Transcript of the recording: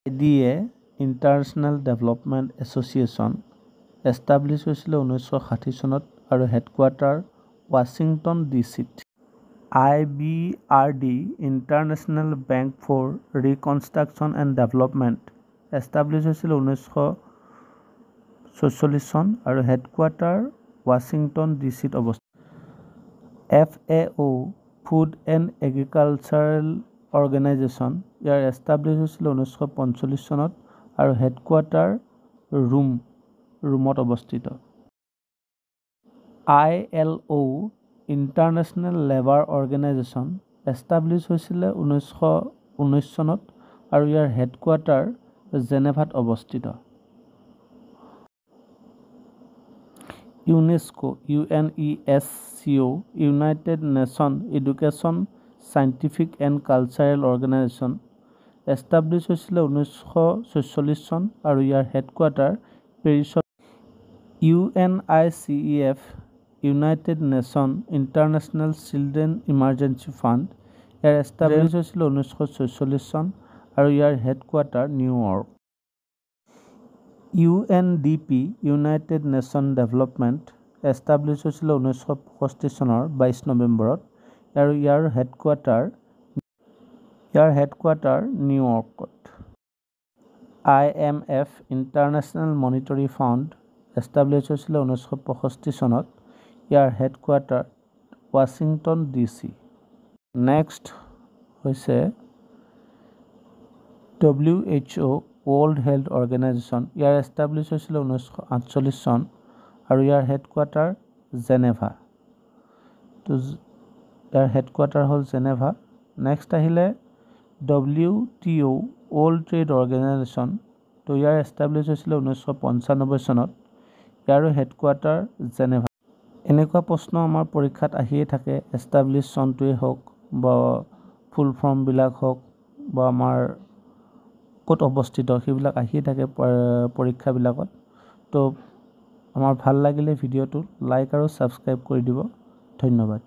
IDA international development association establish হৈছিলে 1960 চনত আৰু হেডকোৱাৰ্টাৰ ৱাশ্বিংটন ডিচিত। IBRD international bank for reconstruction and development establish হৈছিলে 1946 চন আৰু হেডকোৱাৰ্টাৰ ৱাশ্বিংটন ডিচিত অৱস্থিত। FAO food and agricultural organisation ইয়াৰ এষ্টাব্লিছ হৈছিলে 1945 চনত আৰু হেডকোৱাৰ্টাৰ ৰোমত অৱস্থিত। ILO international labour organisation establish হৈছিলে 1919 চনত আৰু ইয়াৰ হেডকোৱাৰ্টাৰ জেনেভাত অৱস্থিত। UNESCO UNESCO united nation education scientific and cultural organisation establish হৈছিলে 1946 চন আৰু ইয়াৰ হেডকোৱাৰ্টাৰ পেৰিছত। UNICEF united nation international children emergency fund ইয়াৰ এষ্টাব্লিছ হৈছিলে 1946 চন আৰু ইয়াৰ headquarter New York. UNDP united nation development establish হৈছিলে 1965 চনৰ 22 নৱেম্বৰত আৰু ইয়াৰ হেডকোৱাৰ্টাৰ নিউয়ৰ্কত। IMF international monetary fund establish হৈছিলে 1965 চনত ইয়াৰ হেডকোৱাৰ্টাৰ ৱাশ্বিংটন DC। নেক্সট হৈছে WHO ৱৰ্ল্ড হেল্থ অৰ্গেনাইজেশ্যন ইয়াৰ এষ্টাব্লিছ হৈছিলে 1948 চন আৰু ইয়াৰ হেডকোৱাৰ্টাৰ জেনেভা। ইয়াৰ হেডকোৱাৰ্টাৰ হ'ল জেনেভা। নেক্সট আহিলে WTO ৱৰ্ল্ড ট্ৰেড অৰ্গেনাইজেশ্যন ইয়াৰ এষ্টাব্লিছ হৈছিলে 1995 চনত ইয়াৰো হেডকোৱাৰ্টাৰ জেনেভা। এনেকুৱা প্ৰশ্ন আমাৰ পৰীক্ষাত আহিয়ে থাকে, এষ্টাব্লিছ চনটোৱেই হওক বা ফুল ফৰ্মবিলাক হওক বা আমাৰ ক'ত অৱস্থিত সেইবিলাক আহিয়ে থাকে পৰীক্ষাবিলাকত। তো আমাৰ ভাল লাগিলে ভিডিঅ'টো লাইক আৰু ছাবস্ক্ৰাইব কৰি দিব। ধন্যবাদ।